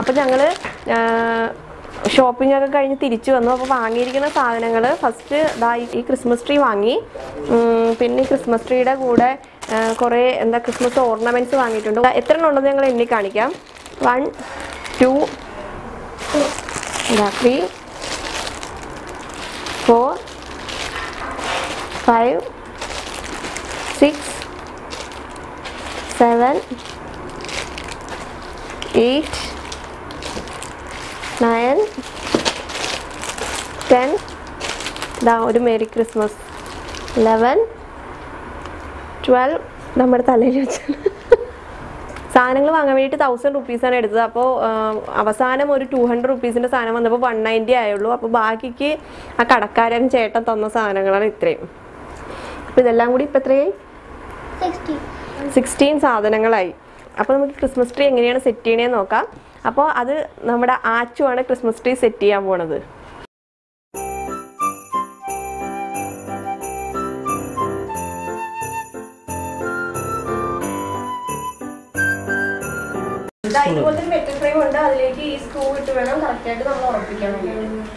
അപ്പോൾ ഞങ്ങൾ ഷോപ്പിംഗ് ഒക്കെ കഴിഞ്ഞ് തിരിച്ചു വന്നു. അപ്പോൾ വാങ്ങിയിരിക്കുന്ന സാധനങ്ങൾ ഫസ്റ്റ് ഈ ക്രിസ്മസ് ട്രീ വാങ്ങി. പിന്നെ ഈ ക്രിസ്മസ് ട്രീയുടെ കൂടെ കുറേ ക്രിസ്മസ് ഓർണമെൻറ്റ്സ് വാങ്ങിയിട്ടുണ്ട്. എത്ര എണ്ണം ഉണ്ടെന്ന് ഞങ്ങൾ എണ്ണി കാണിക്കാം. 1 2 3 4 5 6 7 8 9 10 ഒരു മേരി ക്രിസ്മസ് 11 12 നമ്മുടെ തലയിൽ വെച്ച് സാധനങ്ങൾ വാങ്ങാൻ വേണ്ടിയിട്ട് 1000 റുപ്പീസാണ് എടുത്തത്. അപ്പോൾ അവസാനം ഒരു 200 റുപ്പീസിൻ്റെ സാധനം വന്നപ്പോൾ 190 ആയുള്ളൂ. അപ്പോൾ ബാക്കിക്ക് ആ കടക്കാരൻ ചേട്ടൻ തന്ന സാധനങ്ങളാണ് ഇത്രയും. അപ്പോൾ ഇതെല്ലാം കൂടി ഇപ്പം എത്രയായി? 16 സാധനങ്ങളായി. അപ്പോൾ നമുക്ക് ക്രിസ്മസ് ട്രീ എങ്ങനെയാണ് സെറ്റ് ചെയ്യണേന്ന് നോക്കാം. അപ്പോൾ അത് നമ്മുടെ ആച്ചുവാണ് ക്രിസ്മസ് ട്രീ സെറ്റ് ചെയ്യാൻ പോണത്. ഇതുപോലത്തെ മെറ്റൽ ഫ്രെയിം ഉണ്ട്. അതിലേക്ക് ഈ സ്ക്രൂ ഇട്ട് വേണം കറക്റ്റായിട്ട് നമ്മൾ ഉറപ്പിക്കാൻ വേണ്ടിയിട്ട്.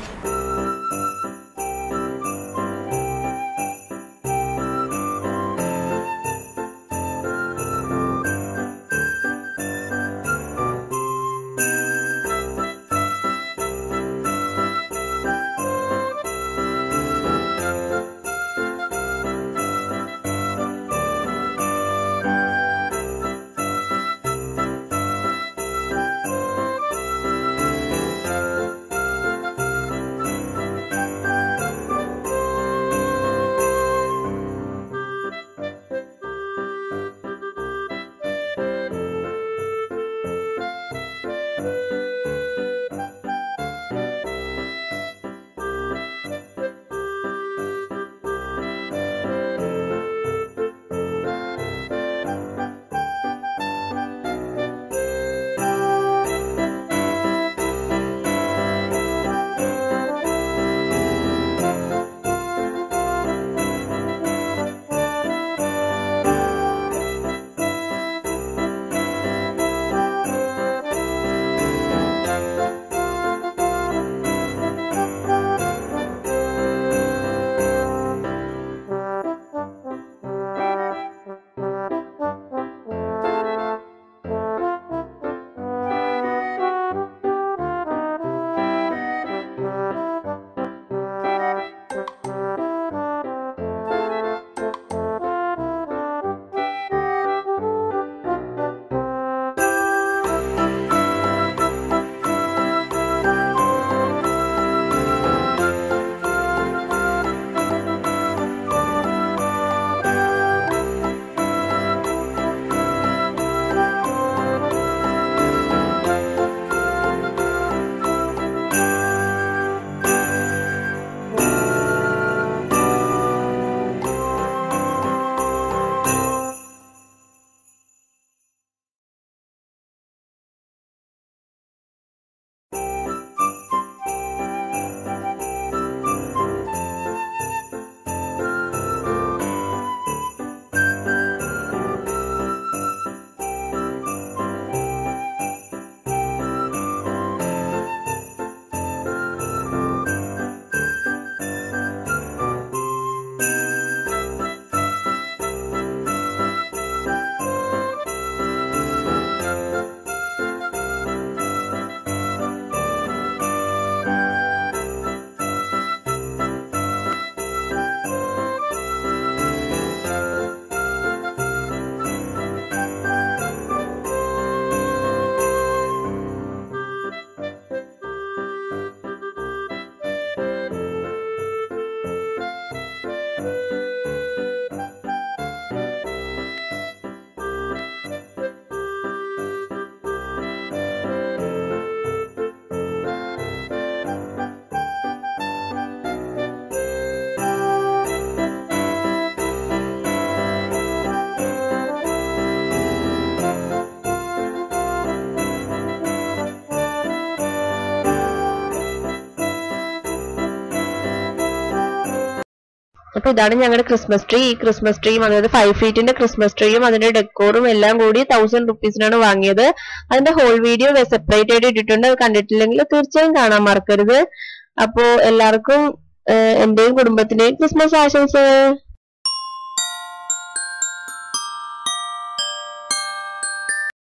അപ്പൊ ഇതാണ് ഞങ്ങളുടെ ക്രിസ്മസ് ട്രീ. ഈ ക്രിസ്മസ് ട്രീയും അതായത് 5 ഫീറ്റിന്റെ ക്രിസ്മസ് ട്രീയും അതിന്റെ ഡെക്കോറും എല്ലാം കൂടി 1000 റുപ്പീസിനാണ് വാങ്ങിയത്. അതിന്റെ ഹോൾ വീഡിയോ സെപ്പറേറ്റ് ആയിട്ട് ഇട്ടിട്ടുണ്ട്. അത് കണ്ടിട്ടില്ലെങ്കിൽ തീർച്ചയായും കാണാൻ മറക്കരുത്. അപ്പോ എല്ലാവർക്കും എന്റെയും കുടുംബത്തിന്റെയും ക്രിസ്മസ് ആശംസകൾ.